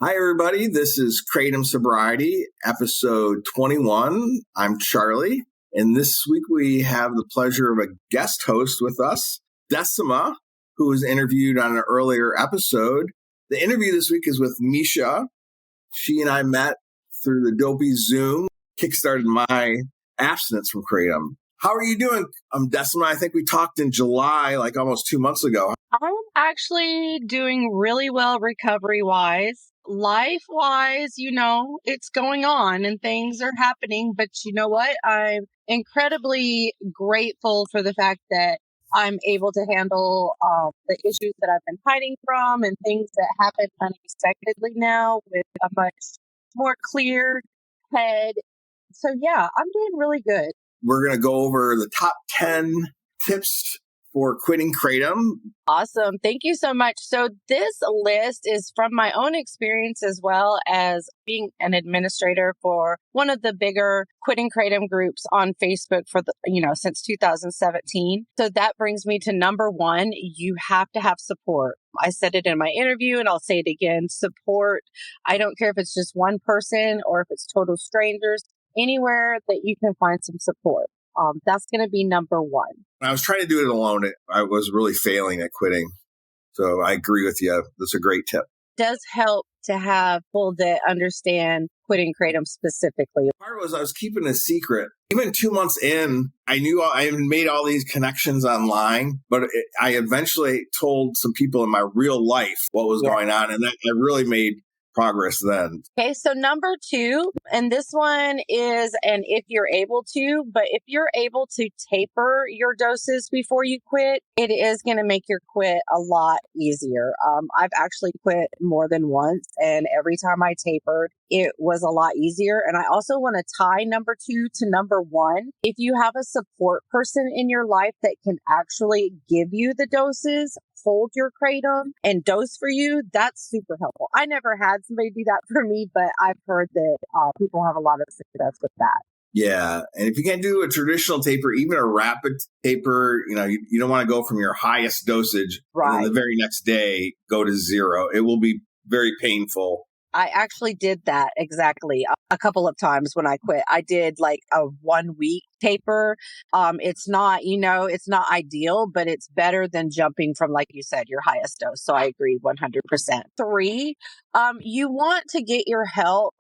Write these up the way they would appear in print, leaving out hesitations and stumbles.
Hi, everybody. This is Kratom Sobriety, episode 21. I'm Charlie, and this week we have the pleasure of a guest host with us, Decima, who was interviewed on an earlier episode. The interview this week is with Misha. She and I met through the Dopey Zoom, kickstarted my abstinence from Kratom. How are you doing, Decima? I think we talked in July, like almost 2 months ago. I'm actually doing really well recovery-wise. Life-wise, it's going on and things are happening. But you know what? I'm incredibly grateful for the fact that I'm able to handle the issues that I've been hiding from and things that happen unexpectedly now with a much more clear head. So yeah, I'm doing really good. We're going to go over the top 10 tips for quitting Kratom. Awesome. Thank you so much. So this list is from my own experience as well as being an administrator for one of the bigger quitting Kratom groups on Facebook for since 2017. So that brings me to number one. You have to have support. I said it in my interview and I'll say it again. Support. I don't care if it's just one person or if it's total strangers, anywhere that you can find some support. That's going to be number one. I was trying to do it alone. I was really failing at quitting. So I agree with you. That's a great tip. It does help to have people that understand quitting Kratom specifically. Part was I was keeping a secret. Even 2 months in, I knew I had made all these connections online, but I eventually told some people in my real life what was going on. And that really made progress then. Okay, so number two, and this one is, and if you're able to, but if you're able to taper your doses before you quit, it is going to make your quit a lot easier. I've actually quit more than once, and every time I tapered, it was a lot easier. And I also want to tie number two to number one. If you have a support person in your life that can actually give you the doses, hold your Kratom and dose for you, that's super helpful. I never had somebody do that for me, but I've heard that people have a lot of success with that. Yeah. And if you can't do a traditional taper, even a rapid taper, you don't want to go from your highest dosage and then the very next day go to zero. It will be very painful. I actually did that exactly a couple of times when I quit. I did like a 1 week taper. It's not, it's not ideal, but it's better than jumping from, like you said, your highest dose. So I agree 100%. Three, you want to get your health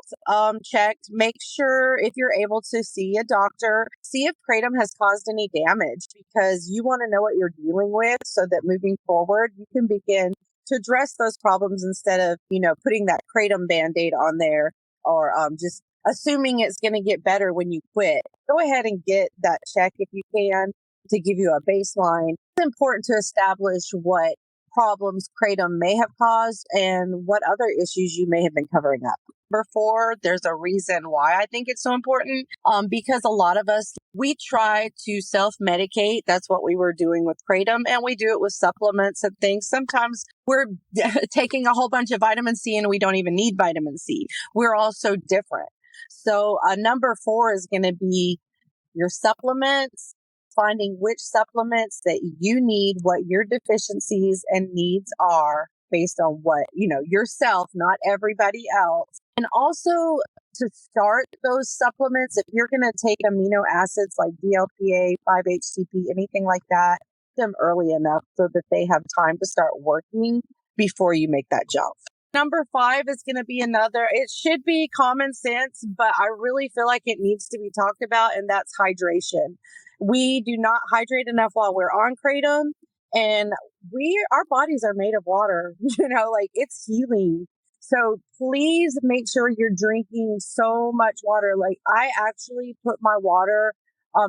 checked. Make sure if you're able to see a doctor, see if Kratom has caused any damage, because you want to know what you're dealing with so that moving forward, you can begin to address those problems instead of, putting that Kratom Band-Aid on there or just assuming it's going to get better when you quit. Go ahead and get that check if you can to give you a baseline. It's important to establish what problems Kratom may have caused and what other issues you may have been covering up. Number four, there's a reason why I think it's so important. Because a lot of us, we try to self-medicate. That's what we were doing with Kratom, and we do it with supplements and things. Sometimes we're taking a whole bunch of vitamin C and we don't even need vitamin C. We're all so different. So number four is going to be your supplements, finding which supplements that you need, what your deficiencies and needs are based on what, yourself, not everybody else. And also to start those supplements, if you're going to take amino acids like DLPA, 5-HTP, anything like that, them early enough so that they have time to start working before you make that jump. Number five is going to be it should be common sense, but I really feel like it needs to be talked about, and that's hydration. We do not hydrate enough while we're on Kratom, and our bodies are made of water, it's healing. So please make sure you're drinking so much water. Like I actually put my water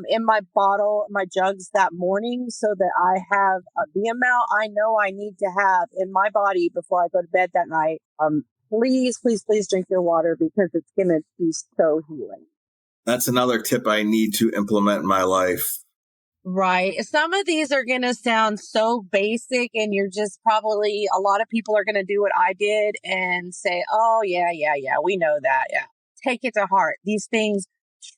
in my bottle, my jugs that morning so that I have the amount I know I need to have in my body before I go to bed that night. Please, please, please drink your water because it's going to be so healing. That's another tip I need to implement in my life. Right. Some of these are going to sound so basic and you're just probably, a lot of people are going to do what I did and say, oh, yeah, we know that. Yeah. Take it to heart. These things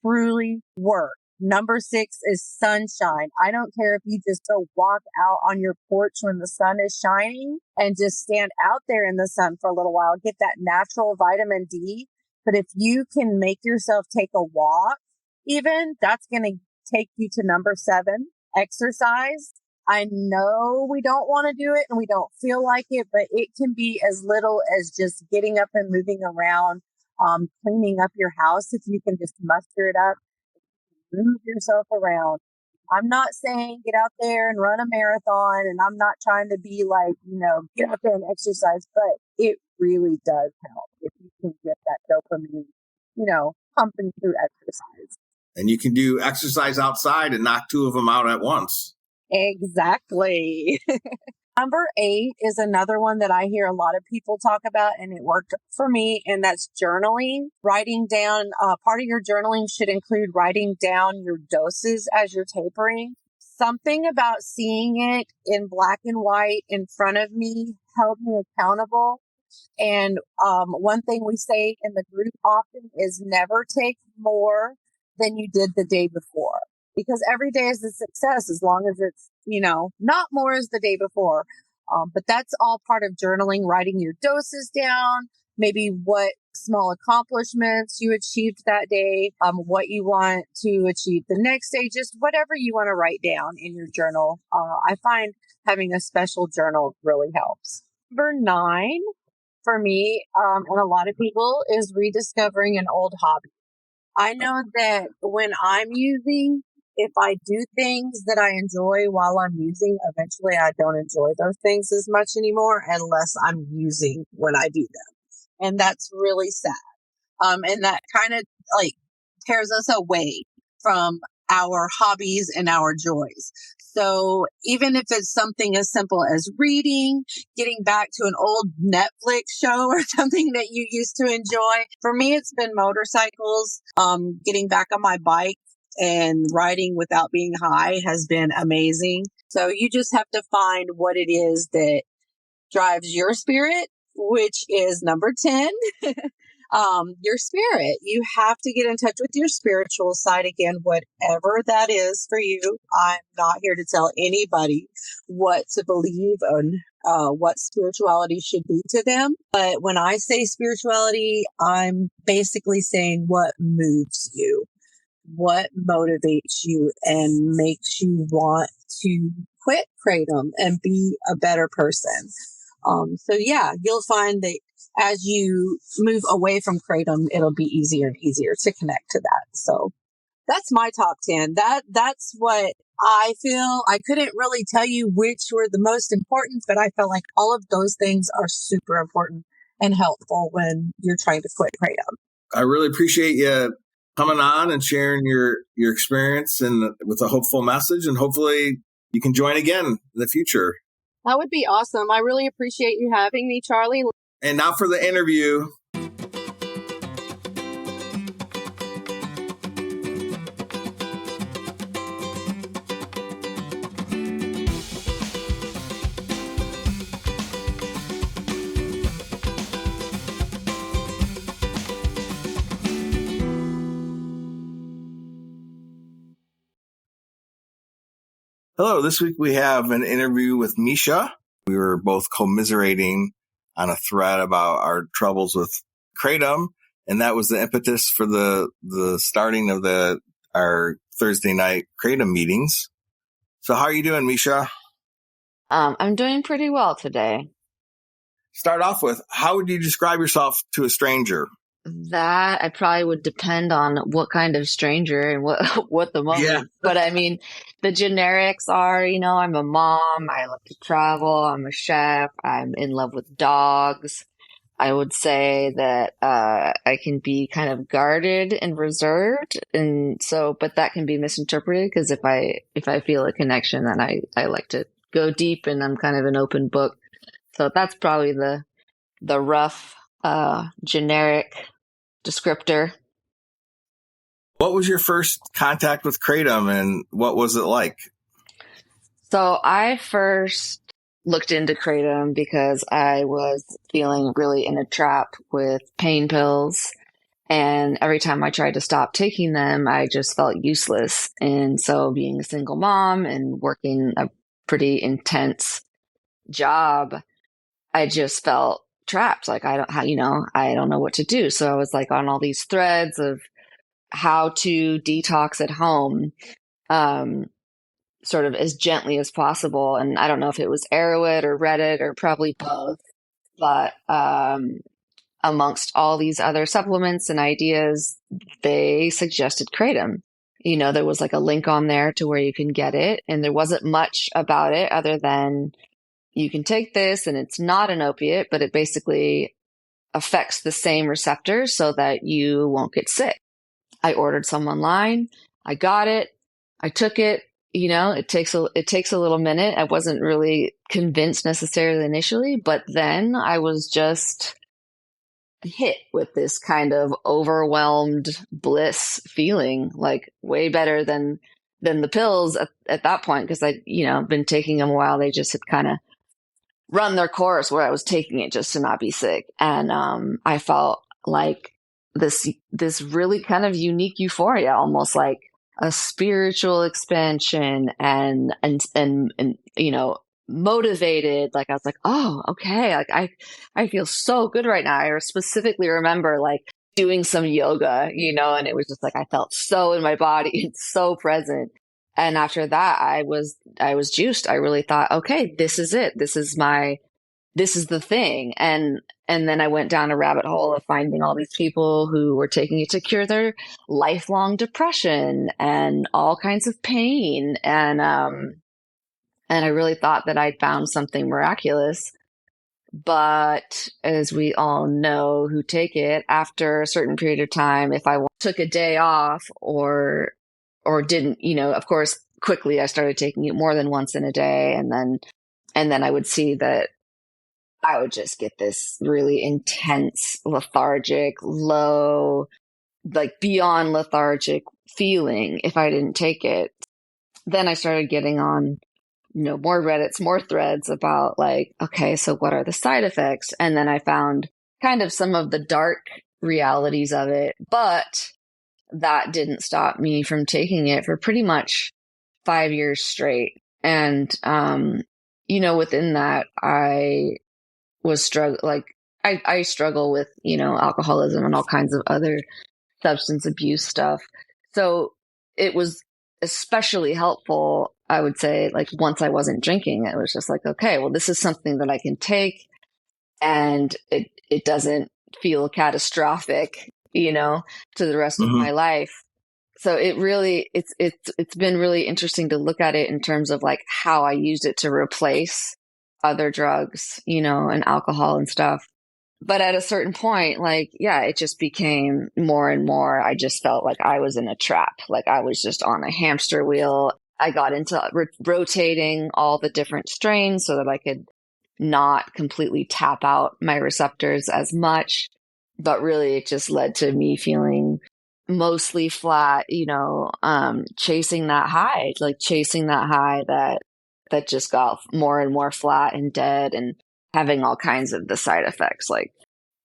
truly work. Number 6 is sunshine. I don't care if you just go walk out on your porch when the sun is shining and just stand out there in the sun for a little while, get that natural vitamin D. But if you can make yourself take a walk, even that's going to take you to number 7, exercise. I know we don't want to do it and we don't feel like it, but it can be as little as just getting up and moving around, cleaning up your house. If you can just muster it up, move yourself around. I'm not saying get out there and run a marathon, and I'm not trying to be like, get out there and exercise, but it really does help if you can get that dopamine, pumping through exercise. And you can do exercise outside and knock 2 of them out at once. Exactly. Number 8 is another one that I hear a lot of people talk about, and it worked for me, and that's journaling. Writing down, part of your journaling should include writing down your doses as you're tapering. Something about seeing it in black and white in front of me held me accountable. And one thing we say in the group often is never take more than you did the day before. Because every day is a success as long as it's, not more as the day before. But that's all part of journaling, writing your doses down, maybe what small accomplishments you achieved that day, what you want to achieve the next day, just whatever you want to write down in your journal. I find having a special journal really helps. Number 9 for me, and a lot of people, is rediscovering an old hobby. I know that when I'm using, if I do things that I enjoy while I'm using, eventually I don't enjoy those things as much anymore unless I'm using when I do them. And that's really sad. And that kind of tears us away from our hobbies and our joys. So even if it's something as simple as reading, getting back to an old Netflix show or something that you used to enjoy. For me, it's been motorcycles. Getting back on my bike and riding without being high has been amazing. So you just have to find what it is that drives your spirit, which is number 10. Your spirit. You have to get in touch with your spiritual side again, whatever that is for you. I'm not here to tell anybody what to believe and what spirituality should be to them. But when I say spirituality, I'm basically saying what moves you, what motivates you and makes you want to quit Kratom and be a better person. So yeah, you'll find that as you move away from Kratom, it'll be easier and easier to connect to that. So that's my top 10. That's what I feel. I couldn't really tell you which were the most important, but I felt like all of those things are super important and helpful when you're trying to quit Kratom. I really appreciate you coming on and sharing your experience and with a hopeful message, and hopefully you can join again in the future. That would be awesome. I really appreciate you having me, Charlie. And now for the interview. Hello, this week we have an interview with Misha. We were both commiserating on a thread about our troubles with Kratom, and that was the impetus for the starting of our Thursday night Kratom meetings. So how are you doing, Misha? I'm doing pretty well today. Start off with, how would you describe yourself to a stranger? That I probably would depend on what kind of stranger and what the moment. Yeah. But I mean, the generics are, I'm a mom, I love to travel, I'm a chef, I'm in love with dogs. I would say that I can be kind of guarded and reserved, and so, but that can be misinterpreted because if I feel a connection, then I like to go deep, and I'm kind of an open book. So that's probably the rough generic descriptor. What was your first contact with Kratom, and what was it like? So I first looked into Kratom because I was feeling really in a trap with pain pills. And every time I tried to stop taking them, I just felt useless. And so being a single mom and working a pretty intense job, I just felt trapped. Like I don't know what to do. So I was like on all these threads of how to detox at home, sort of as gently as possible. And I don't know if it was Arrowit or Reddit or probably both, but amongst all these other supplements and ideas, they suggested Kratom. There was like a link on there to where you can get it, and there wasn't much about it other than you can take this and it's not an opiate, but it basically affects the same receptors so that you won't get sick. I ordered some online. I got it. I took it. It takes a little minute. I wasn't really convinced necessarily initially, but then I was just hit with this kind of overwhelmed bliss feeling, like way better than the pills at that point, because been taking them a while. They just had kind of run their course where I was taking it just to not be sick. And I felt like this really kind of unique euphoria, almost like a spiritual expansion and motivated. Like I was like, oh, okay. Like I feel so good right now. I specifically remember like doing some yoga, and it was just like I felt so in my body and so present. And after that, I was juiced. I really thought, okay, this is it. This is the thing. And then I went down a rabbit hole of finding all these people who were taking it to cure their lifelong depression and all kinds of pain. And I really thought that I'd found something miraculous. But as we all know who take it, after a certain period of time, if I took a day off or didn't, of course, quickly I started taking it more than once in a day. And then I would see that I would just get this really intense, lethargic, low, like beyond lethargic feeling if I didn't take it. Then I started getting on, more Reddits, more threads about like, okay, so what are the side effects? And then I found kind of some of the dark realities of it, but that didn't stop me from taking it for pretty much 5 years straight. And, within that, I was I struggle with, alcoholism and all kinds of other substance abuse stuff. So it was especially helpful, I would say, like once I wasn't drinking, it was just like, okay, well, this is something that I can take and it doesn't feel catastrophic, to the rest of my life. So it's been really interesting to look at it in terms of like how I used it to replace other drugs, and alcohol and stuff. But at a certain point, like, yeah, it just became more and more. I just felt like I was in a trap. Like I was just on a hamster wheel. I got into rotating all the different strains so that I could not completely tap out my receptors as much. But really, it just led to me feeling mostly flat, chasing that high that just got more and more flat and dead and having all kinds of the side effects like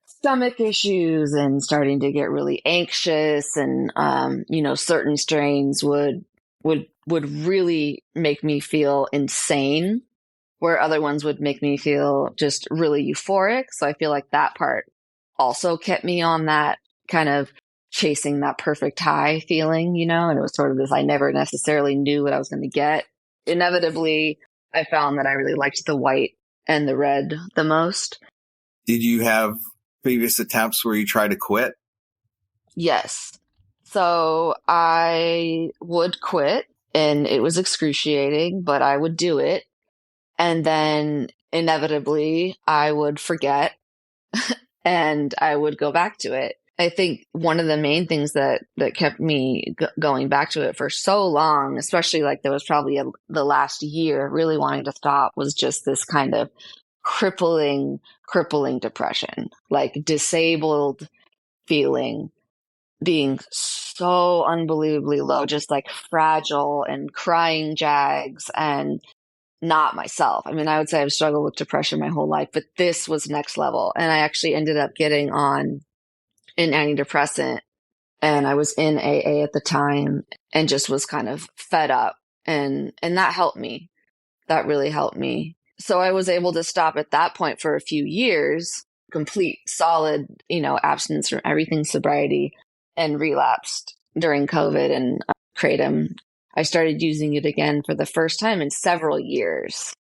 stomach issues and starting to get really anxious. And, certain strains would really make me feel insane, where other ones would make me feel just really euphoric. So I feel like that part also kept me on that kind of chasing that perfect high feeling, and it was sort of this, I never necessarily knew what I was going to get. Inevitably, I found that I really liked the white and the red the most. Did you have previous attempts where you tried to quit? Yes. So I would quit and it was excruciating, but I would do it. And then inevitably I would forget and I would go back to it. I think one of the main things that kept me going back to it for so long, especially like there was probably the last year really wanting to stop, was just this kind of crippling depression, like disabled feeling, being so unbelievably low, just like fragile and crying jags and not myself. I mean, I would say I've struggled with depression my whole life, but this was next level. And I actually ended up getting on an antidepressant, and I was in AA at the time and just was kind of fed up, and that helped me. That really helped me. So I was able to stop at that point for a few years, complete solid, abstinence from everything, sobriety, and relapsed during COVID and Kratom. I started using it again for the first time in several years.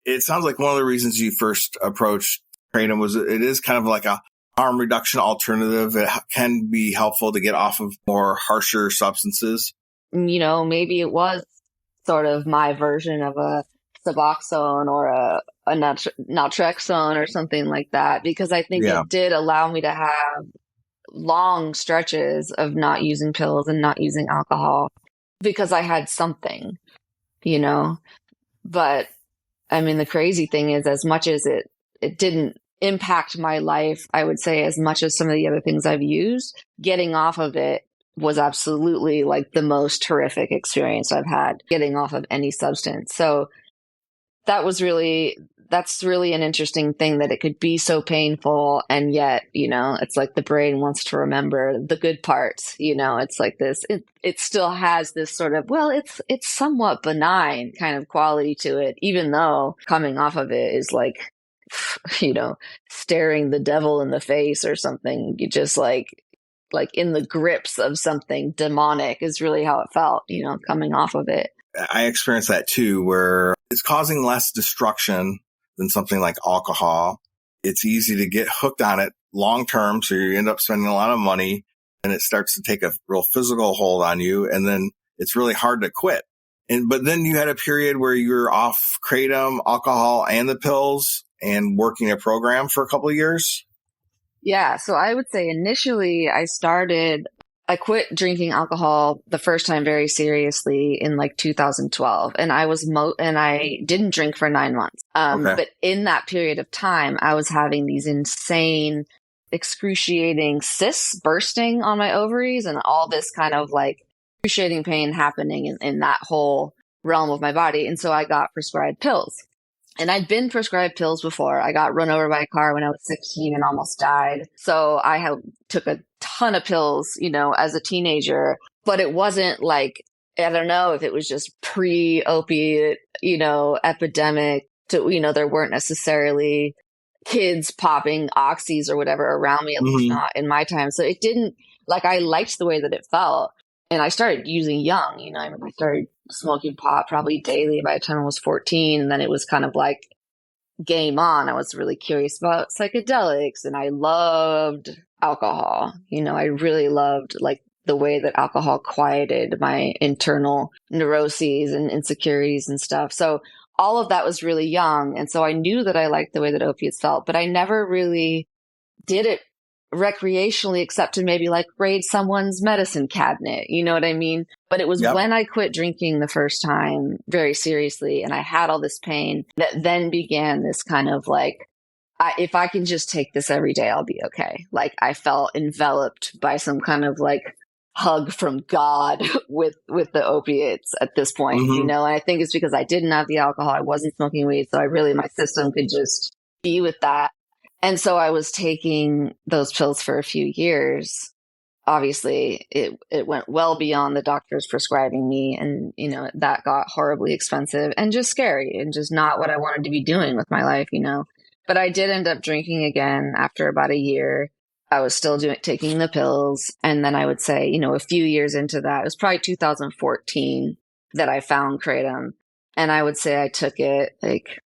It sounds like one of the reasons you first approached Kratom was it is kind of like a harm reduction alternative. It can be helpful to get off of more harsher substances. Maybe it was sort of my version of a Suboxone or a naltrexone or something like that, because I think it did allow me to have long stretches of not using pills and not using alcohol because I had something, But I mean, the crazy thing is, as much as it didn't impact my life, I would say, as much as some of the other things I've used, getting off of it was absolutely like the most horrific experience I've had getting off of any substance. So that's really an interesting thing, that it could be so painful. And yet, it's like the brain wants to remember the good parts, it's like this, it still has this sort of, well, it's somewhat benign kind of quality to it, even though coming off of it is like, staring the devil in the face or something. You just like in the grips of something demonic is really how it felt, coming off of it. I experienced that too, where it's causing less destruction than something like alcohol. It's easy to get hooked on it long term, so you end up spending a lot of money, and it starts to take a real physical hold on you, and then it's really hard to quit. But then you had a period where you were off Kratom, alcohol, and the pills, and working a program for a couple of years. Yeah, so I would say initially I quit drinking alcohol the first time very seriously in like 2012, and I didn't drink for 9 months. Okay. But in that period of time, I was having these insane, excruciating cysts bursting on my ovaries, and all this kind of like excruciating pain happening in that whole realm of my body. And so I got prescribed pills. And I'd been prescribed pills before. I got run over by a car when I was 16 and almost died. So I took a ton of pills, as a teenager, but it wasn't like, I don't know if it was just pre-opiate, epidemic to, there weren't necessarily kids popping oxys or whatever around me, at least not in my time. So it didn't, like, I liked the way that it felt. And I started using young, I started smoking pot probably daily by the time I was 14. And then it was kind of like game on. I was really curious about psychedelics, and I loved alcohol. I really loved like the way that alcohol quieted my internal neuroses and insecurities and stuff. So all of that was really young. And so I knew that I liked the way that opiates felt, but I never really did it recreationally, except to maybe like raid someone's medicine cabinet. You know what I mean? But it was when I quit drinking the first time very seriously, and I had all this pain, that then began this kind of like, if I can just take this every day, I'll be okay. Like I felt enveloped by some kind of like hug from God with the opiates at this point, and I think it's because I didn't have the alcohol. I wasn't smoking weed. So my system could just be with that. And so I was taking those pills for a few years. Obviously, it went well beyond the doctors prescribing me. And, that got horribly expensive and just scary and just not what I wanted to be doing with my life, But I did end up drinking again after about a year. I was still taking the pills. And then I would say, a few years into that, it was probably 2014 that I found Kratom. And I would say I took it like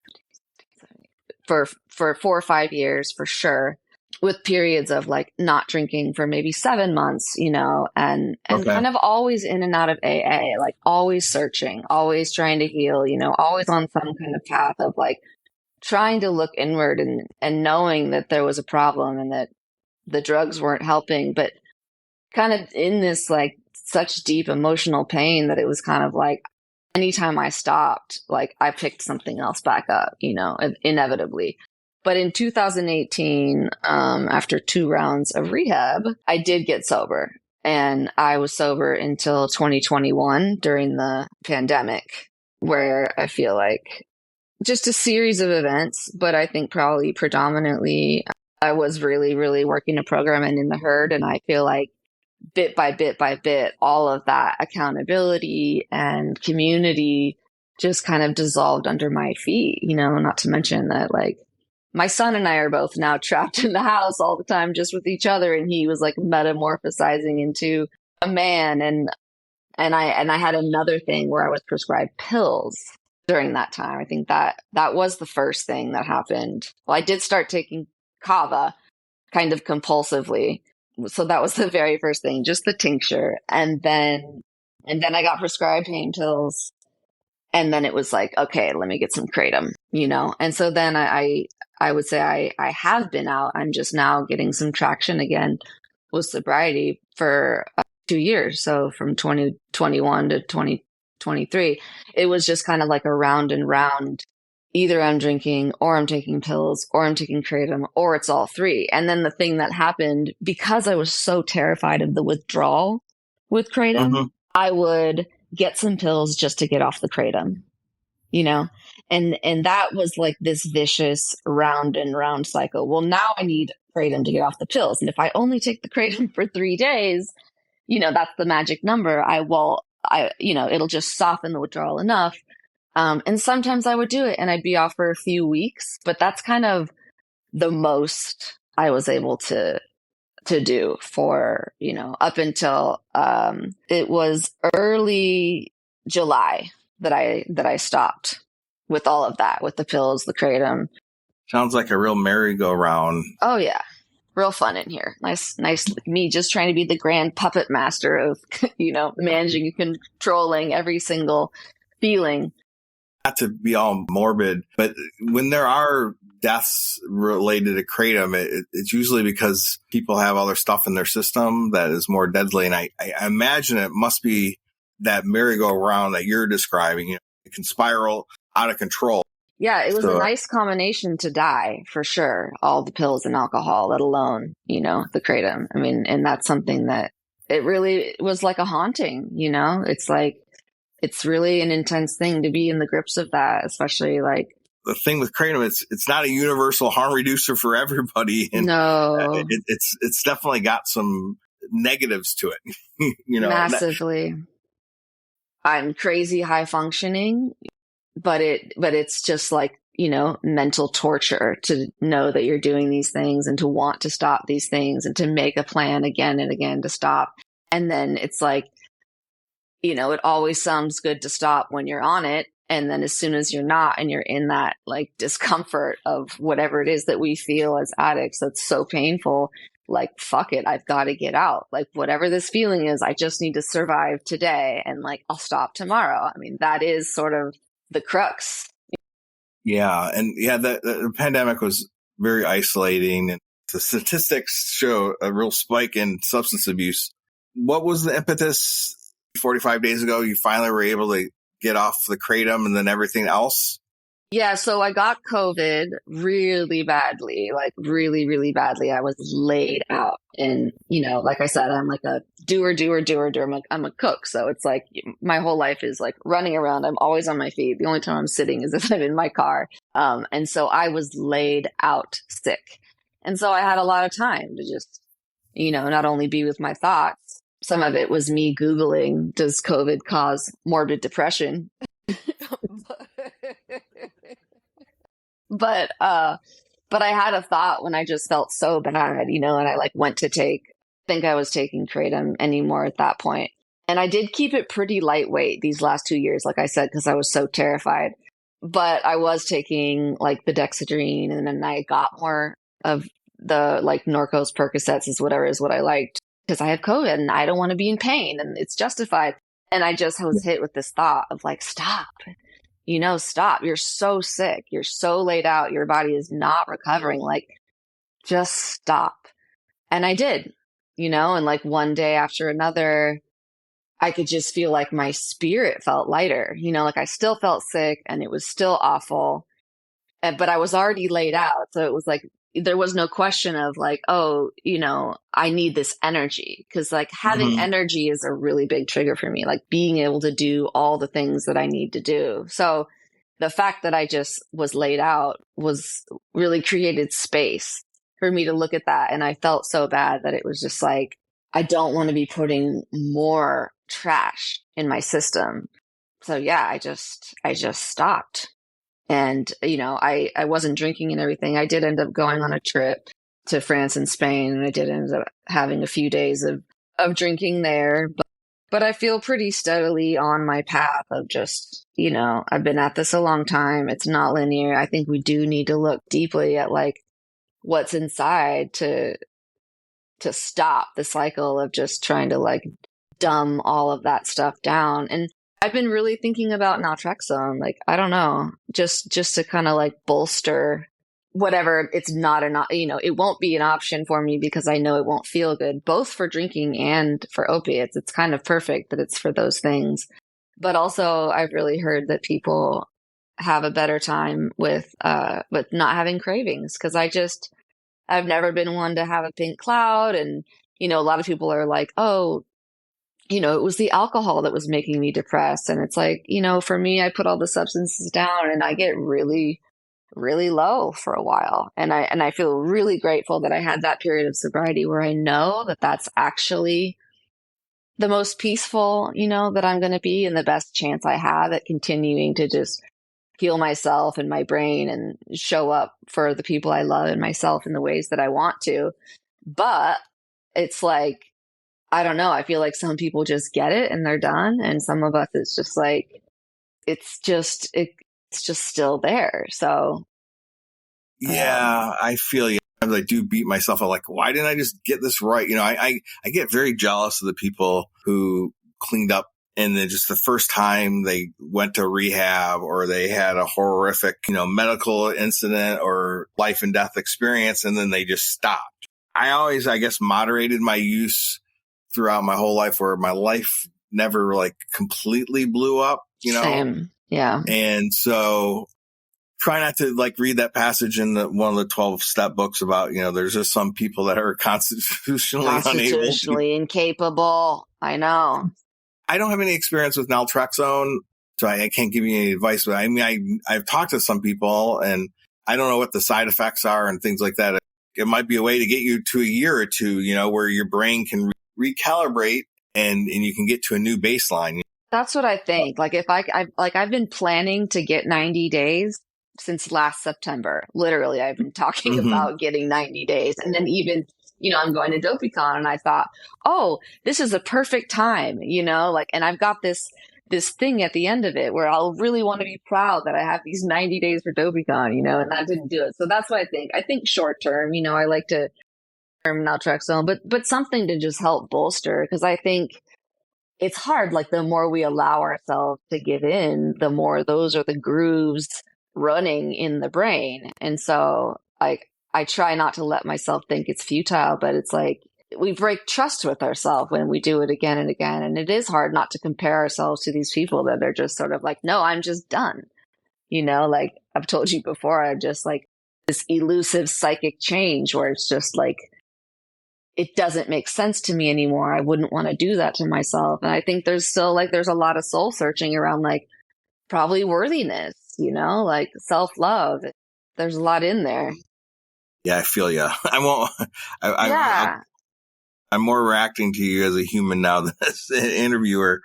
for 4 or 5 years for sure, with periods of like not drinking for maybe 7 months, and kind of always in and out of AA, like always searching, always trying to heal, always on some kind of path of like trying to look inward and knowing that there was a problem and that the drugs weren't helping, but kind of in this like such deep emotional pain that it was kind of like, anytime I stopped, like I picked something else back up, inevitably. But in 2018, after 2 rounds of rehab, I did get sober, and I was sober until 2021 during the pandemic, where I feel like just a series of events, but I think probably predominantly I was really, really working a program and in the herd. And I feel like bit by bit by bit, all of that accountability and community just kind of dissolved under my feet, not to mention that like my son and I are both now trapped in the house all the time just with each other. And he was like metamorphosizing into a man. And I had another thing where I was prescribed pills during that time. I think that was the first thing that happened. Well, I did start taking kava kind of compulsively. So that was the very first thing, just the tincture. And then I got prescribed pain pills. And then it was like, okay, let me get some kratom, And so then I would say I have been out. I'm just now getting some traction again with sobriety for 2 years. So from 2021 to 2023, it was just kind of like a round and round. Either I'm drinking or I'm taking pills or I'm taking kratom or it's all three. And then the thing that happened, because I was so terrified of the withdrawal with kratom, I would get some pills just to get off the kratom, and that was like this vicious round and round cycle. Well, now I need kratom to get off the pills. And if I only take the kratom for 3 days, that's the magic number. It'll just soften the withdrawal enough. And sometimes I would do it and I'd be off for a few weeks, but that's kind of the most I was able to do for, up until it was early July that I stopped with all of that, with the pills, the kratom. Sounds like a real merry-go-round. Oh yeah. Real fun in here. Nice me just trying to be the grand puppet master of, managing and controlling every single feeling. Not to be all morbid, but when there are deaths related to kratom, it's usually because people have other stuff in their system that is more deadly. And I imagine it must be that merry-go-round that you're describing. It can spiral out of control. Yeah, it was a nice combination to die, for sure. All the pills and alcohol, let alone, the kratom. I mean, and that's something that it really was like a haunting, It's like, it's really an intense thing to be in the grips of that, especially like the thing with kratom. It's not a universal harm reducer for everybody. And no, it's definitely got some negatives to it, massively. I'm crazy high functioning, but it's just like, mental torture to know that you're doing these things and to want to stop these things and to make a plan again and again to stop. And then it's like, it always sounds good to stop when you're on it. And then as soon as you're not, and you're in that like discomfort of whatever it is that we feel as addicts, that's so painful, like, fuck it, I've got to get out. Like, whatever this feeling is, I just need to survive today. And like, I'll stop tomorrow. I mean, that is sort of the crux. Yeah. And yeah, the pandemic was very isolating, and the statistics show a real spike in substance abuse. What was the impetus 45 days ago? You finally were able to get off the kratom and then everything else? Yeah, so I got COVID really badly, like really, really badly. I was laid out. And, like I said, I'm like a doer. I'm a cook. So it's like my whole life is like running around. I'm always on my feet. The only time I'm sitting is if I'm in my car. And so I was laid out sick. And so I had a lot of time to just, not only be with my thoughts. Some of it was me Googling, does COVID cause morbid depression? But I had a thought when I just felt so bad, and I like went to think I was taking kratom anymore at that point. And I did keep it pretty lightweight these last 2 years, like I said, because I was so terrified. But I was taking like the dexedrine, and then I got more of the like Norcos, Percocets is what I liked, because I have COVID and I don't want to be in pain and it's justified. And I just was hit with this thought of like, stop. Stop. You're so sick. You're so laid out. Your body is not recovering. Like, just stop. And I did, and like one day after another, I could just feel like my spirit felt lighter, like I still felt sick and it was still awful, but I was already laid out. So it was like, there was no question of like, oh, I need this energy, because like having energy is a really big trigger for me, like being able to do all the things that I need to do. So the fact that I just was laid out was really created space for me to look at that. And I felt so bad that it was just like, I don't want to be putting more trash in my system. So yeah, I just stopped. And, I wasn't drinking and everything. I did end up going on a trip to France and Spain, and I did end up having a few days of drinking there. But I feel pretty steadily on my path of just, I've been at this a long time. It's not linear. I think we do need to look deeply at like what's inside to stop the cycle of just trying to like dumb all of that stuff down. And I've been really thinking about naltrexone. Like, I don't know, just to kind of like bolster whatever. It's not it won't be an option for me because I know it won't feel good, both for drinking and for opiates. It's kind of perfect that it's for those things. But also I've really heard that people have a better time with not having cravings, because I've never been one to have a pink cloud. And, a lot of people are like, oh, it was the alcohol that was making me depressed. And it's like, for me, I put all the substances down and I get really, really low for a while. And I feel really grateful that I had that period of sobriety where I know that that's actually the most peaceful, that I'm going to be, and the best chance I have at continuing to just heal myself and my brain and show up for the people I love and myself in the ways that I want to. But it's like, I don't know. I feel like some people just get it and they're done. And some of us, it's just like, it's just still there. So. Yeah, I feel you. I do beat myself up. Like, why didn't I just get this right? I get very jealous of the people who cleaned up and then just the first time they went to rehab or they had a horrific, medical incident or life and death experience, and then they just stopped. I always, I guess, moderated my use throughout my whole life, where my life never like completely blew up, Same. Yeah. And so try not to like read that passage in one of the 12-step books about, there's just some people that are constitutionally incapable. I know. I don't have any experience with naltrexone, so I can't give you any advice. But I mean, I've talked to some people, and I don't know what the side effects are and things like that. It might be a way to get you to a year or two, where your brain can recalibrate and you can get to a new baseline. That's what I think. Like if I've been planning to get 90 days since last September. Literally, I've been talking about getting 90 days. And then even, I'm going to DopeyCon, and I thought, oh, this is a perfect time, and I've got this thing at the end of it where I'll really want to be proud that I have these 90 days for DopeyCon, and I didn't do it. So that's what I think. I think short term, I like to term naltrexone, but something to just help bolster, because I think it's hard. Like the more we allow ourselves to give in, the more those are the grooves running in the brain. And so I try not to let myself think it's futile, but it's like we break trust with ourselves when we do it again and again. And it is hard not to compare ourselves to these people that are just sort of like, no, I'm just done. Like I've told you before, I'm just like this elusive psychic change where it's just like, it doesn't make sense to me anymore. I wouldn't want to do that to myself. And I think there's still there's a lot of soul searching around like probably worthiness, like self-love. There's a lot in there. Yeah, I feel you. I won't. I'm more reacting to you as a human now than as an interviewer.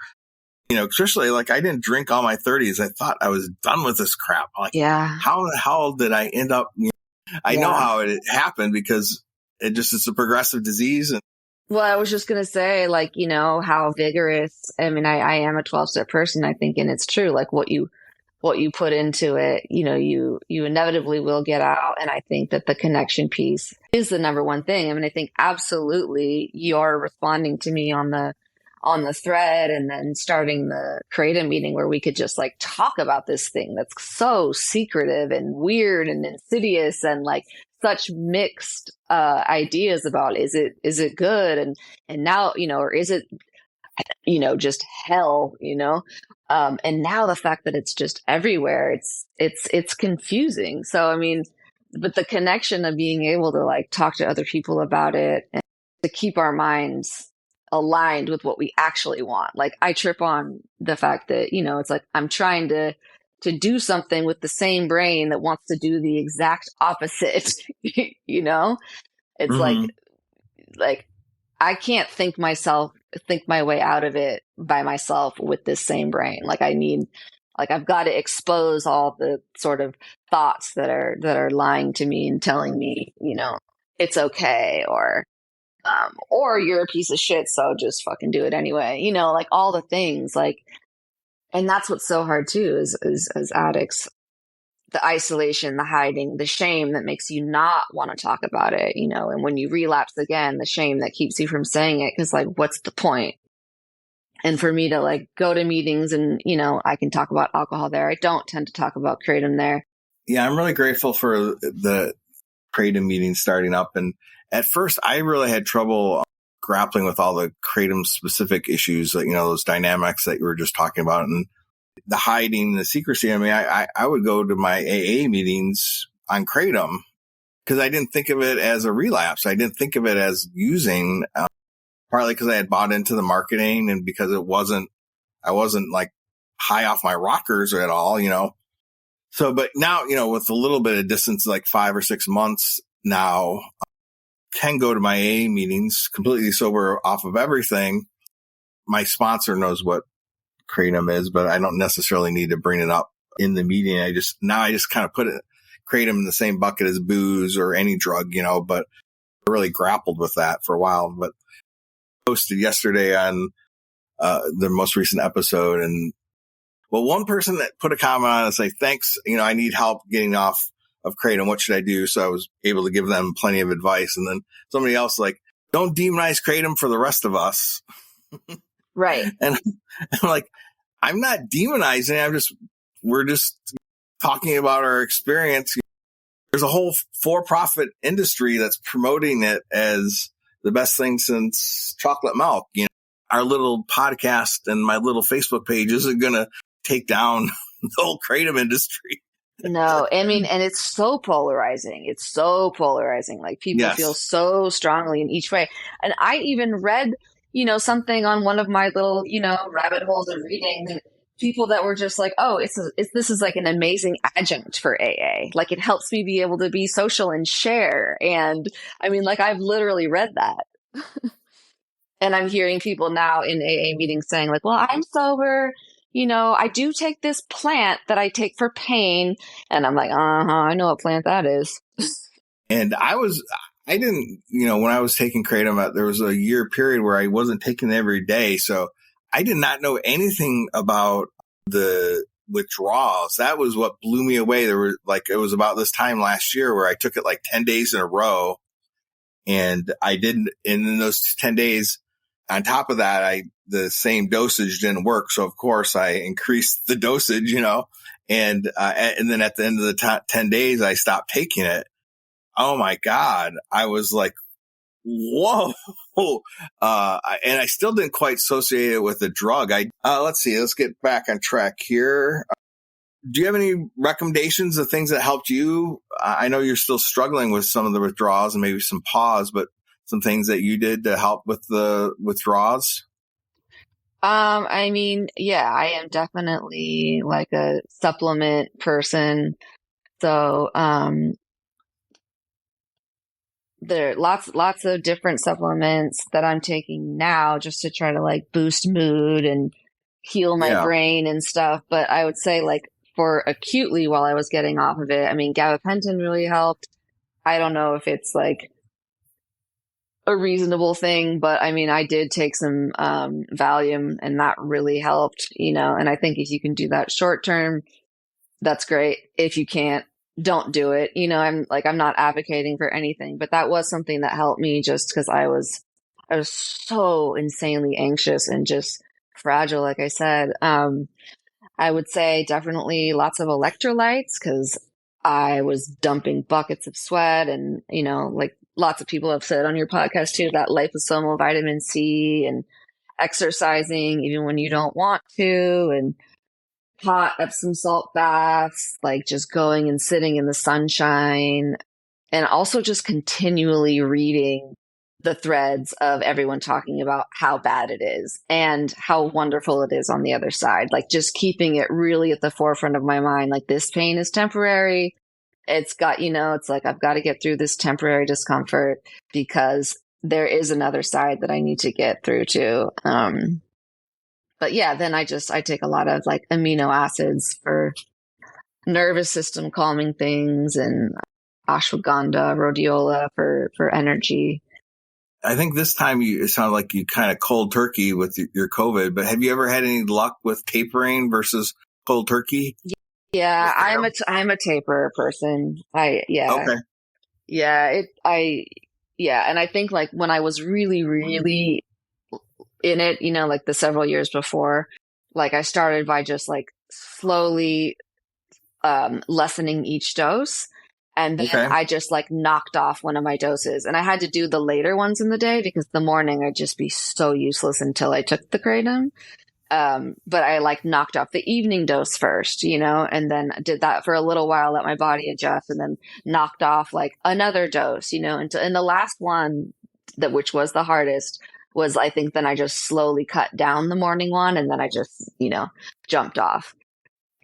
Especially like I didn't drink all my 30s. I thought I was done with this crap. Like, how the hell did I end up? I know how it happened because it's a progressive disease. And well, I was just gonna say, like, how vigorous. I mean, I am a 12-step person, I think, and it's true. Like what you put into it, you inevitably will get out. And I think that the connection piece is the number one thing. I mean, I think absolutely you're responding to me on the thread and then starting the Kratom meeting where we could just like talk about this thing that's so secretive and weird and insidious and like such mixed ideas about is it good and now, or is it just hell, and now the fact that it's just everywhere, it's confusing. So, I mean, but the connection of being able to like talk to other people about it and to keep our minds aligned with what we actually want. Like I trip on the fact that, it's like, I'm trying to do something with the same brain that wants to do the exact opposite, It's Mm-hmm. like I can't think my way out of it by myself with this same brain. Like I've got to expose all the sort of thoughts that are lying to me and telling me, it's okay, or you're a piece of shit, so just fucking do it anyway. Like all the things, like, and that's what's so hard too, is as addicts, the isolation, the hiding, the shame that makes you not want to talk about it, and when you relapse again, the shame that keeps you from saying it, because like, what's the point? And for me to like go to meetings and, I can talk about alcohol there. I don't tend to talk about Kratom there. Yeah, I'm really grateful for the Kratom meeting starting up. And at first, I really had trouble grappling with all the Kratom specific issues, like, those dynamics that you were just talking about, and the hiding, the secrecy. I mean, I would go to my AA meetings on Kratom because I didn't think of it as a relapse. I didn't think of it as using, partly because I had bought into the marketing and because I wasn't like high off my rockers at all, So, but now, with a little bit of distance, like 5 or 6 months now, can go to my AA meetings completely sober off of everything. My sponsor knows what Kratom is, but I don't necessarily need to bring it up in the meeting. I just kind of put Kratom in the same bucket as booze or any drug, but I really grappled with that for a while. But posted yesterday on the most recent episode, and well, one person that put a comment on it and say, thanks, I need help getting off of Kratom. What should I do? So I was able to give them plenty of advice. And then somebody else like, don't demonize Kratom for the rest of us. Right. And I'm like, I'm not demonizing. We're just talking about our experience. There's a whole for-profit industry that's promoting it as the best thing since chocolate milk. Our little podcast and my little Facebook page isn't going to take down the whole Kratom industry. No, I mean, and it's so polarizing. Like people feel so strongly in each way. And I even read, something on one of my little, rabbit holes of reading that people that were just like, oh, this is like an amazing adjunct for AA. Like it helps me be able to be social and share. And I mean, like I've literally read that. And I'm hearing people now in AA meetings saying like, well, I'm sober. I do take this plant that I take for pain. And I'm like, I know what plant that is. And I didn't, when I was taking Kratom, there was a year period where I wasn't taking it every day. So I did not know anything about the withdrawals. That was what blew me away. It was about this time last year where I took it like 10 days in a row. And I didn't, and in those 10 days, on top of that, the same dosage didn't work. So of course I increased the dosage, and then at the end of the 10 days, I stopped taking it. Oh my God. I was like, whoa. And I still didn't quite associate it with the drug. Let's see, let's get back on track here. Do you have any recommendations of things that helped you? I know you're still struggling with some of the withdrawals and maybe some pause, but some things that you did to help with the withdrawals? I mean, yeah, I am definitely like a supplement person. So, there are lots of different supplements that I'm taking now just to try to like boost mood and heal my brain and stuff. But I would say like for acutely while I was getting off of it, I mean, gabapentin really helped. I don't know if it's like a reasonable thing, but I mean, I did take some Valium and that really helped, and I think if you can do that short term, that's great. If you can't, don't do it. I'm not advocating for anything, but that was something that helped me just because I was so insanely anxious and just fragile. Like I said, I would say definitely lots of electrolytes because I was dumping buckets of sweat and, like lots of people have said on your podcast too, that liposomal vitamin C and exercising even when you don't want to, and hot Epsom salt baths, like just going and sitting in the sunshine, and also just continually reading the threads of everyone talking about how bad it is and how wonderful it is on the other side. Like just keeping it really at the forefront of my mind. Like this pain is temporary. it's got, it's like I've got to get through this temporary discomfort because there is another side that I need to get through too. But yeah, then I take a lot of like amino acids for nervous system calming things, and ashwagandha, rhodiola for energy. I think this time it sounded like you kind of cold turkey with your COVID, but have you ever had any luck with tapering versus cold turkey? Yeah, I'm a taper person. Okay. Yeah, and I think like when I was really, really in it, like the several years before, like I started by just like slowly lessening each dose. And then I just like knocked off one of my doses, and I had to do the later ones in the day because the morning I'd just be so useless until I took the kratom. But I like knocked off the evening dose first, and then did that for a little while, let my body adjust, and then knocked off like another dose, until in the last one which was the hardest was, I think then I just slowly cut down the morning one, and then I just, jumped off.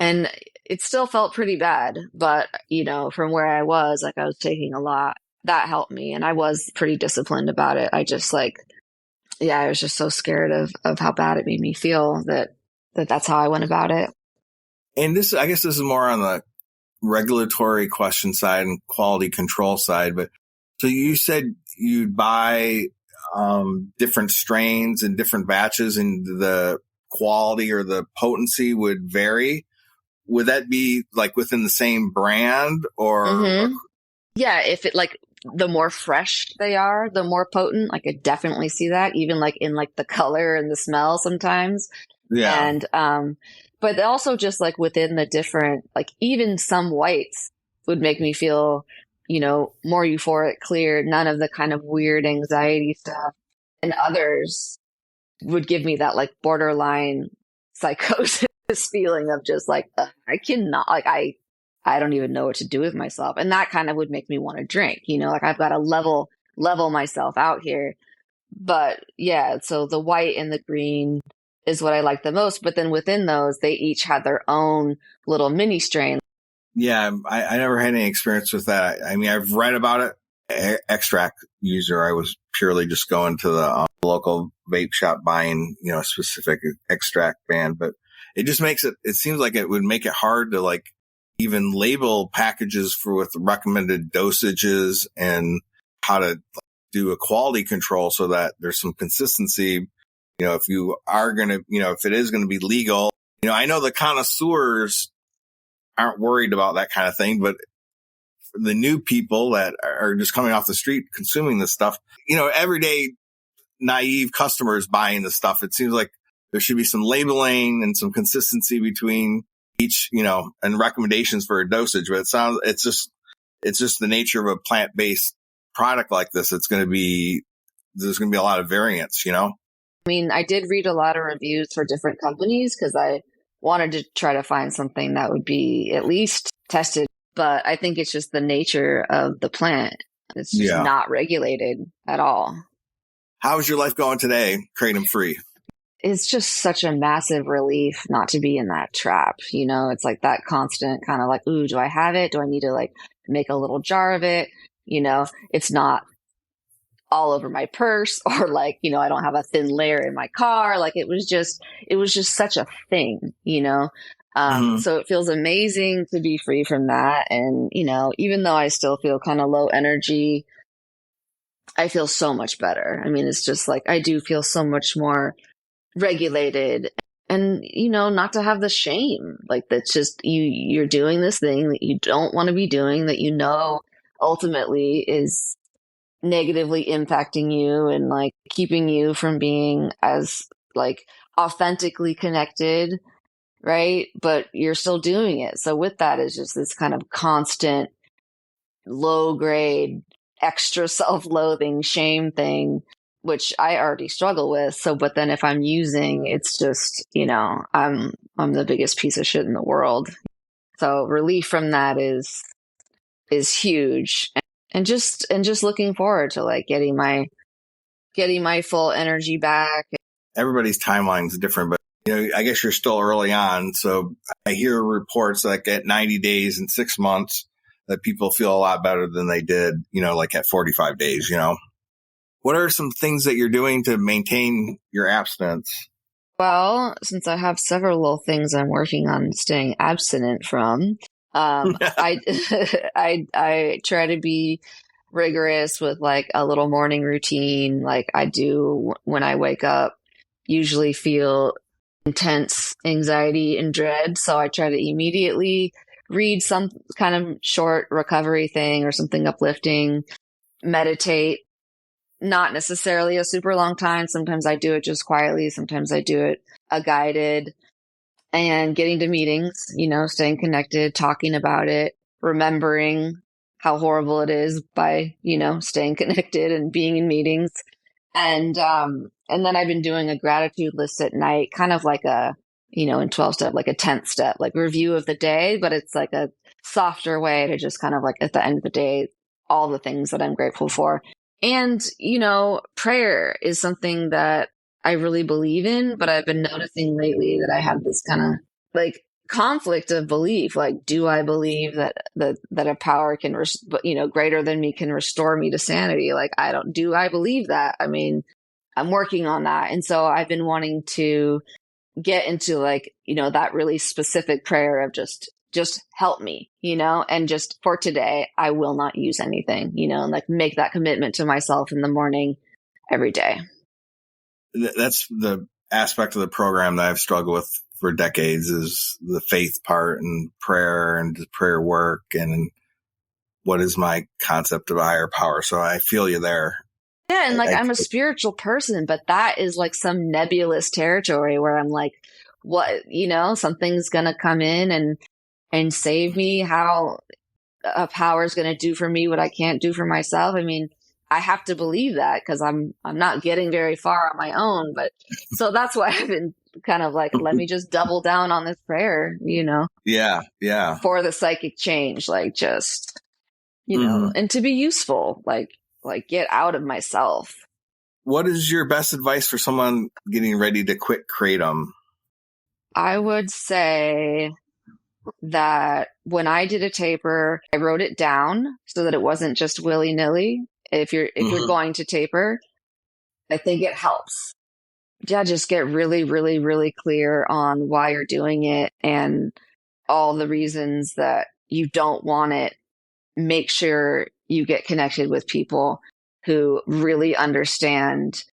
And it still felt pretty bad, but, from where I was, like I was taking a lot, that helped me. And I was pretty disciplined about it. I just like, I was just so scared of how bad it made me feel that's how I went about it. And I guess this is more on the regulatory question side and quality control side. But so you said you'd buy different strains and different batches, and the quality or the potency would vary. Would that be like within the same brand or? Mm-hmm. Yeah, if it like the more fresh they are, the more potent. Like I definitely see that, even like in like the color and the smell sometimes. Yeah. And but also just like within the different, like even some whites would make me feel, more euphoric, clear, none of the kind of weird anxiety stuff. And others would give me that like borderline psychosis feeling of just like, I cannot, like, I don't even know what to do with myself. And that kind of would make me want to drink, like I've got to level myself out here. But yeah, so the white and the green is what I like the most. But then within those, they each had their own little mini strain. Yeah, I never had any experience with that. I mean, I've read about it. Extract user, I was purely just going to the local vape shop buying, a specific extract band. But it just makes it seems like it would make it hard to like even label packages with recommended dosages and how to do a quality control so that there's some consistency. If you are going to, if it is going to be legal, I know the connoisseurs aren't worried about that kind of thing, but the new people that are just coming off the street consuming this stuff, everyday naive customers buying this stuff, it seems like there should be some labeling and some consistency between each, and recommendations for a dosage. But it's just the nature of a plant-based product like this. There's going to be a lot of variance, I mean, I did read a lot of reviews for different companies because I wanted to try to find something that would be at least tested. But I think it's just the nature of the plant. It's just not regulated at all. How's your life going today, kratom free? It's just such a massive relief not to be in that trap. It's like that constant kind of like, ooh, do I have it? Do I need to like make a little jar of it? It's not all over my purse or like, I don't have a thin layer in my car. Like it was just such a thing, So it feels amazing to be free from that. And, even though I still feel kind of low energy, I feel so much better. I mean, it's just like, I do feel so much more regulated and, not to have the shame. Like that's just, you're doing this thing that you don't want to be doing, that, ultimately is negatively impacting you and like keeping you from being as like authentically connected. Right. But you're still doing it. So with that is just this kind of constant low grade, extra self-loathing shame thing, which I already struggle with. So, but then if I'm using, it's just, I'm the biggest piece of shit in the world. So relief from that is huge. And just looking forward to like getting my full energy back. Everybody's timeline is different, but I guess you're still early on. So I hear reports like at 90 days and 6 months, that people feel a lot better than they did, like at 45 days, What are some things that you're doing to maintain your abstinence? Well, since I have several little things I'm working on staying abstinent from, I I try to be rigorous with like a little morning routine, like I do when I wake up. Usually feel intense anxiety and dread, so I try to immediately read some kind of short recovery thing or something uplifting, meditate. Not necessarily a super long time. Sometimes I do it just quietly. Sometimes I do it a guided, and getting to meetings, staying connected, talking about it, remembering how horrible it is by, staying connected and being in meetings. And then I've been doing a gratitude list at night, kind of like a, in 12 step, like a 10th step, like review of the day, but it's like a softer way to just kind of like at the end of the day, all the things that I'm grateful for. And, prayer is something that I really believe in, but I've been noticing lately that I have this kind of like conflict of belief. Like, do I believe that a power can, greater than me can restore me to sanity? Like, do I believe that? I mean, I'm working on that. And so I've been wanting to get into like, that really specific prayer of just help me, and just for today, I will not use anything, and like make that commitment to myself in the morning every day. That's the aspect of the program that I've struggled with for decades, is the faith part and prayer and prayer work and what is my concept of a higher power. So I feel you there. Yeah. And like, I'm a spiritual person, but that is like some nebulous territory where I'm like, what, something's going to come in and save me. How a power is going to do for me what I can't do for myself. I mean, I have to believe that because I'm not getting very far on my own. But so that's why I've been kind of like, let me just double down on this prayer, Yeah. for the psychic change, like just, and to be useful, like get out of myself. What is your best advice for someone getting ready to quit Kratom? I would say that when I did a taper, I wrote it down so that it wasn't just willy-nilly. If you're going to taper, I think it helps. Yeah, just get really, really, really clear on why you're doing it and all the reasons that you don't want it. Make sure you get connected with people who really understand.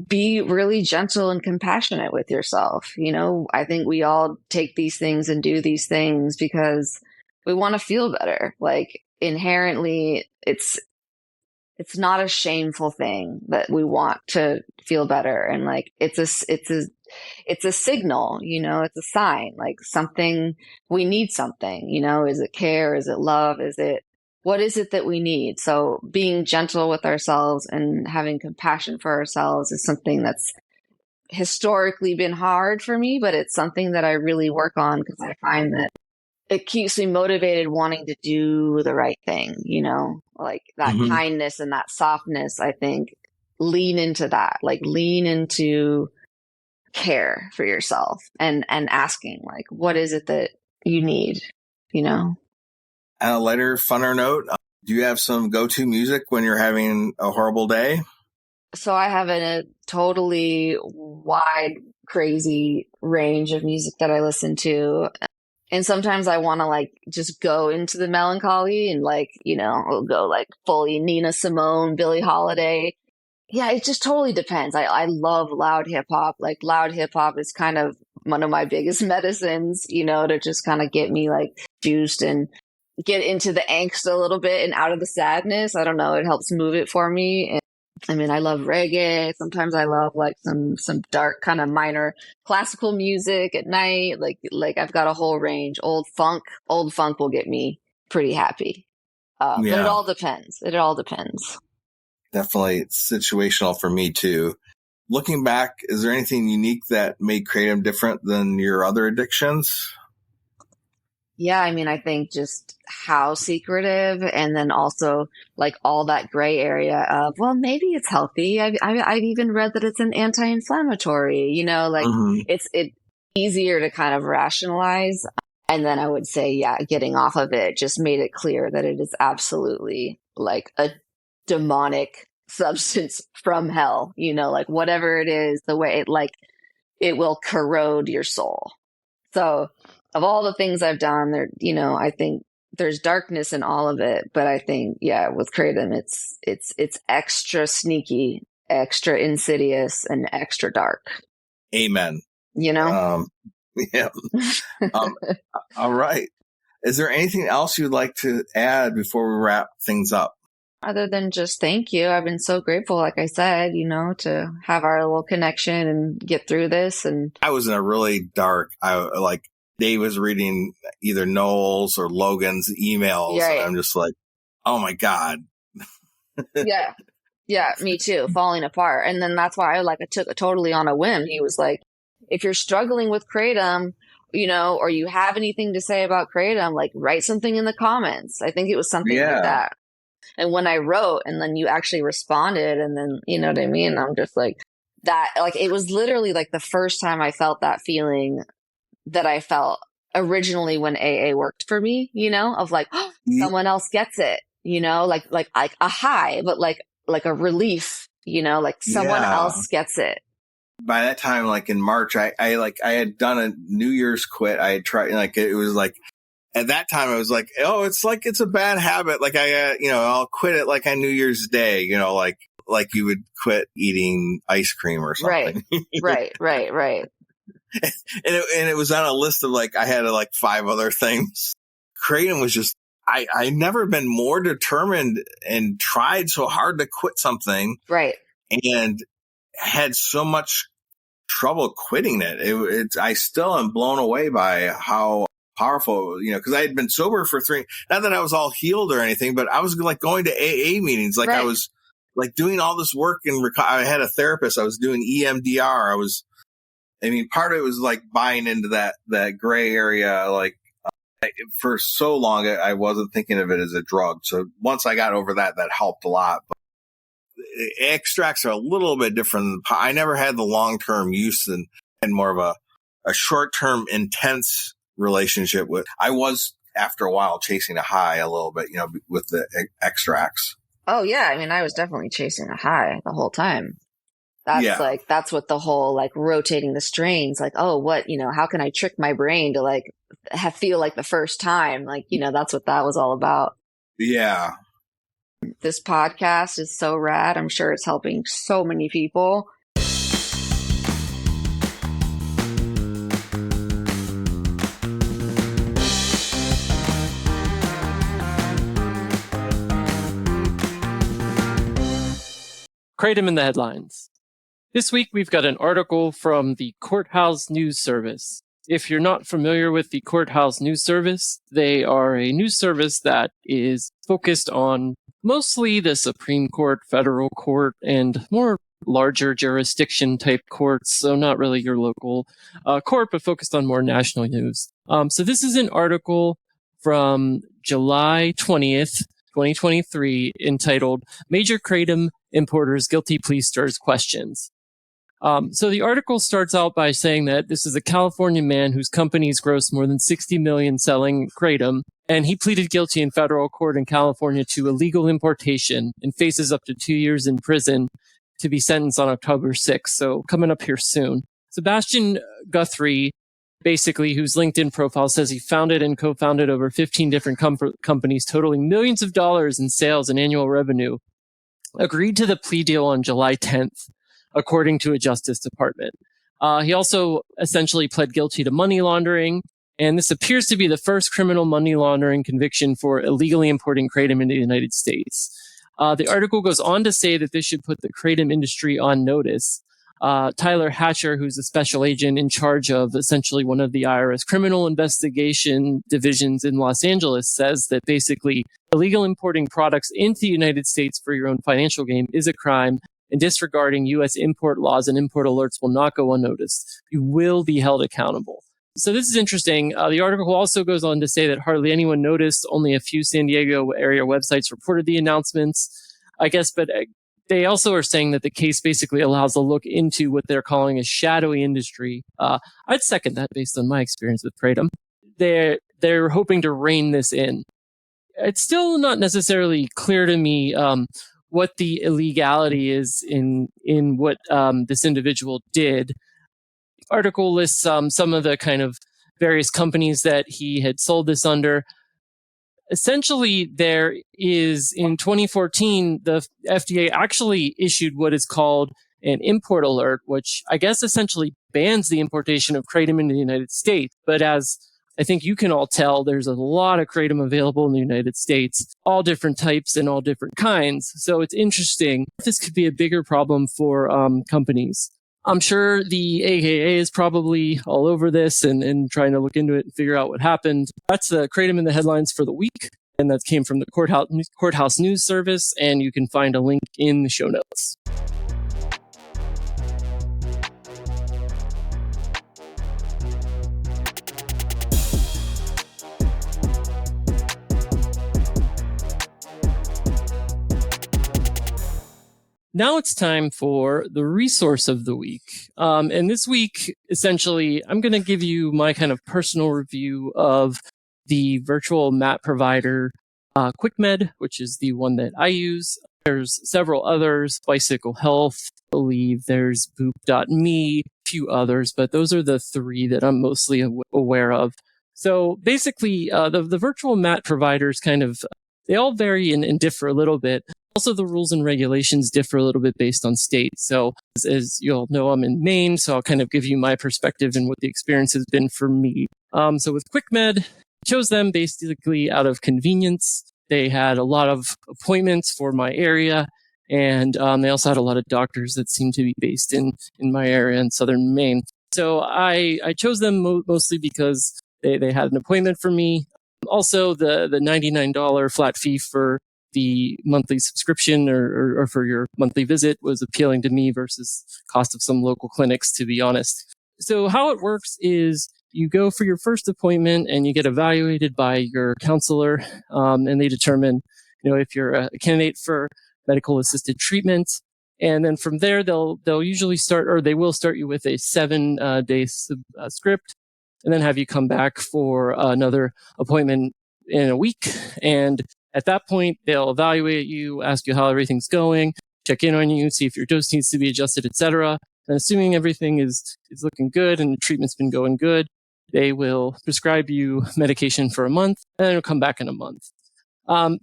Be really gentle and compassionate with yourself. I think we all take these things and do these things because we want to feel better. Like inherently, it's not a shameful thing that we want to feel better. And like, it's a signal, it's a sign, like something, we need something, is it care? Is it love? What is it that we need? So being gentle with ourselves and having compassion for ourselves is something that's historically been hard for me, but it's something that I really work on because I find that it keeps me motivated wanting to do the right thing, like that kindness and that softness. I think lean into that, like lean into care for yourself and asking like, what is it that you need, On a lighter, funner note, do you have some go-to music when you're having a horrible day? So I have a totally wide, crazy range of music that I listen to. And sometimes I want to like just go into the melancholy and like, I'll go like fully Nina Simone, Billie Holiday. Yeah, it just totally depends. I love loud hip hop. Like loud hip hop is kind of one of my biggest medicines, to just kind of get me like juiced and get into the angst a little bit and out of the sadness. I don't know. It helps move it for me. And I mean, I love reggae. Sometimes I love like some dark kind of minor classical music at night. Like I've got a whole range. Old funk will get me pretty happy. But it all depends. Definitely situational for me too. Looking back, is there anything unique that made Kratom different than your other addictions? Yeah, I mean, I think just how secretive, and then also like all that gray area of, well, maybe it's healthy. I've even read that it's an anti-inflammatory. Like it's easier to kind of rationalize. And then I would say, yeah, getting off of it just made it clear that it is absolutely like a demonic substance from hell, like whatever it is, the way it will corrode your soul. So of all the things I've done there, I think there's darkness in all of it, but I think, yeah, with Kratom, it's extra sneaky, extra insidious, and extra dark. Amen. Yeah. All right. Is there anything else you'd like to add before we wrap things up? Other than just thank you. I've been so grateful, like I said, to have our little connection and get through this. And I was in a really dark, Dave was reading either Noel's or Logan's emails. Right. And I'm just like, oh my God. Yeah. Yeah, me too. Falling apart. And then that's why I took it totally on a whim. He was like, if you're struggling with Kratom, or you have anything to say about Kratom, write something in the comments. I think it was something like that. And when I wrote and then you actually responded and then, you know what I mean? I'm just like that, it was literally the first time I felt that feeling that I felt originally when AA worked for me, of someone else gets it, like a high, but like a relief, someone else gets it. By that time, in March, I had done a New Year's quit. I had tried, it was at that time I was like, oh, it's a bad habit. I'll quit it on New Year's Day, like you would quit eating ice cream or something. Right. And it was on a list of I had 5 other things. Kratom was just, I never been more determined and tried so hard to quit something. Right. And had so much trouble quitting it. I still am blown away by how powerful, because I had been sober for 3, not that I was all healed or anything, but I was going to AA meetings. I was doing all this work and I had a therapist. I was doing EMDR. Part of it was buying into that gray area. For so long, I wasn't thinking of it as a drug. So once I got over that helped a lot. But extracts are a little bit different. I never had the long-term use and more of a short-term intense relationship with. I was after a while chasing a high a little bit, with the extracts. Oh yeah. I was definitely chasing a high the whole time. That's that's what the whole rotating the strains, oh, what, how can I trick my brain to feel the first time? That's what that was all about. Yeah. This podcast is so rad. I'm sure it's helping so many people. Kratom in the headlines. This week, we've got an article from the Courthouse News Service. If you're not familiar with the Courthouse News Service, they are a news service that is focused on mostly the Supreme Court, federal court, and more larger jurisdiction type courts. So not really your local court, but focused on more national news. So this is an article from July 20th, 2023, entitled Major Kratom Importers Guilty Plea Stirs Questions. So the article starts out by saying that this is a California man whose companies gross more than $60 million selling Kratom, and he pleaded guilty in federal court in California to illegal importation and faces up to 2 years in prison to be sentenced on October 6th. So coming up here soon. Sebastian Guthrie, basically, whose LinkedIn profile says he founded and co-founded over 15 different companies totaling millions of dollars in sales and annual revenue, agreed to the plea deal on July 10th. According to a Justice Department. He also essentially pled guilty to money laundering, and this appears to be the first criminal money laundering conviction for illegally importing Kratom into the United States. The article goes on to say that this should put the Kratom industry on notice. Tyler Hatcher, who's a special agent in charge of essentially one of the IRS criminal investigation divisions in Los Angeles, says that basically illegal importing products into the United States for your own financial gain is a crime, and disregarding U.S. import laws and import alerts will not go unnoticed. You will be held accountable. So this is interesting. The article also goes on to say that hardly anyone noticed. Only a few San Diego area websites reported the announcements, I guess, but they also are saying that the case basically allows a look into what they're calling a shadowy industry. I'd second that based on my experience with Kratom. they're hoping to rein this in. It's still not necessarily clear to me what the illegality is in what this individual did. The article lists some of the kind of various companies that he had sold this under. Essentially, there is, in 2014, the FDA actually issued what is called an import alert, which I guess essentially bans the importation of kratom into the United States. But as I think you can all tell, there's a lot of kratom available in the United States, all different types and all different kinds. So it's interesting. This could be a bigger problem for companies. I'm sure the AKA is probably all over this and trying to look into it and figure out what happened. That's the Kratom in the headlines for the week. And that came from the Courthouse News Service. And you can find a link in the show notes. Now it's time for the resource of the week. And this week, essentially, I'm going to give you my kind of personal review of the virtual mat provider, QuickMed, which is the one that I use. There's several others, Bicycle Health, I believe there's Boop.me, a few others, but those are the three that I'm mostly aware of. So basically, the virtual mat providers they all vary and differ a little bit. Also, the rules and regulations differ a little bit based on state. So as you all know, I'm in Maine, so I'll kind of give you my perspective and what the experience has been for me. So with QuickMed, I chose them basically out of convenience. They had a lot of appointments for my area, and they also had a lot of doctors that seemed to be based in my area in southern Maine. So I chose them mostly because they had an appointment for me. Also, the $99 flat fee for the monthly subscription or for your monthly visit was appealing to me versus cost of some local clinics, to be honest. So how it works is you go for your first appointment and you get evaluated by your counselor, and they determine, if you're a candidate for medical assisted treatment. And then from there, they'll usually start, or they will start you with a 7-day script, and then have you come back for another appointment in a week. And at that point, they'll evaluate you, ask you how everything's going, check in on you, see if your dose needs to be adjusted, etc. And assuming everything is looking good and the treatment's been going good, they will prescribe you medication for a month, and then it'll come back in a month.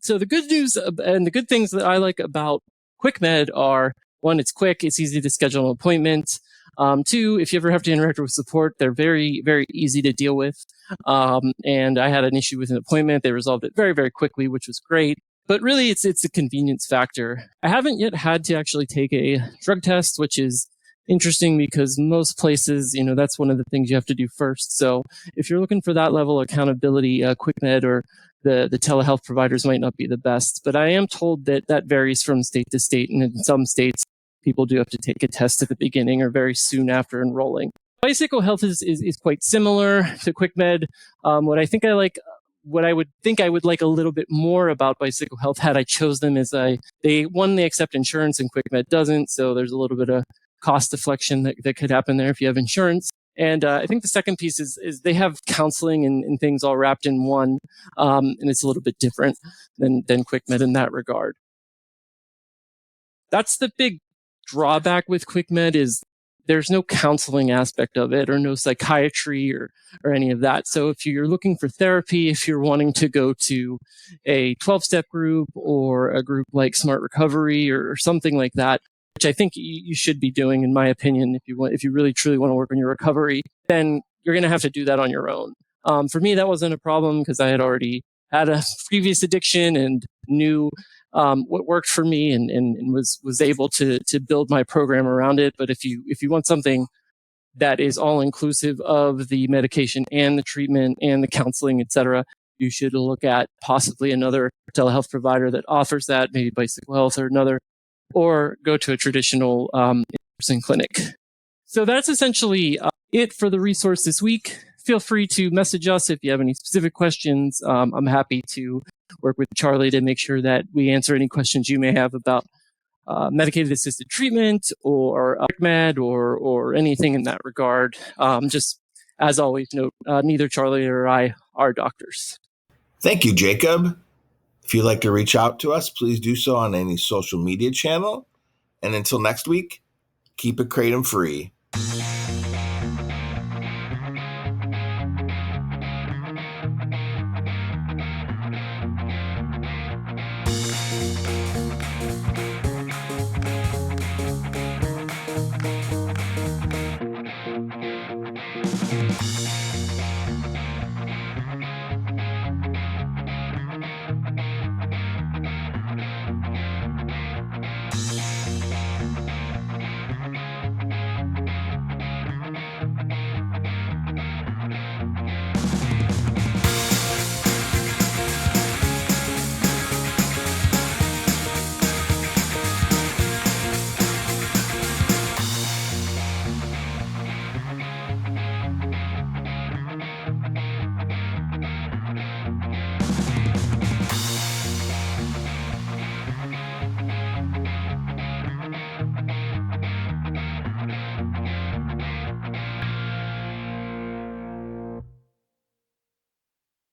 So the good news and the good things that I like about QuickMed are, one, it's quick, it's easy to schedule an appointment. Two, if you ever have to interact with support, they're very, very easy to deal with. And I had an issue with an appointment. They resolved it very, very quickly, which was great. But really, it's a convenience factor. I haven't yet had to actually take a drug test, which is interesting because most places, that's one of the things you have to do first. So if you're looking for that level of accountability, QuickMed or the telehealth providers might not be the best. But I am told that varies from state to state. And in some states, people do have to take a test at the beginning or very soon after enrolling. Bicycle Health is quite similar to QuickMed. What I would think I would like a little bit more about Bicycle Health had I chose them is they accept insurance and QuickMed doesn't. So there's a little bit of cost deflection that could happen there if you have insurance. And I think the second piece is they have counseling and things all wrapped in one. And it's a little bit different than QuickMed in that regard. That's the big drawback with QuickMed is there's no counseling aspect of it or no psychiatry or any of that. So if you're looking for therapy, if you're wanting to go to a 12-step group or a group like Smart Recovery or something like that, which I think you should be doing, in my opinion, if you really truly want to work on your recovery, then you're going to have to do that on your own. For me, that wasn't a problem because I had already had a previous addiction and knew what worked for me and was able to build my program around it. But if you want something that is all inclusive of the medication and the treatment and the counseling, etc., you should look at possibly another telehealth provider that offers that, maybe Bicycle Health or another, or go to a traditional in-person clinic. So that's essentially it for the resource this week. Feel free to message us if you have any specific questions. I'm happy to work with Charlie to make sure that we answer any questions you may have about medicated assisted treatment or med or anything in that regard. Just As always, note, neither Charlie or I are doctors. Thank you, Jacob. If you'd like to reach out to us, please do so on any social media channel. And until next week, keep it Kratom free.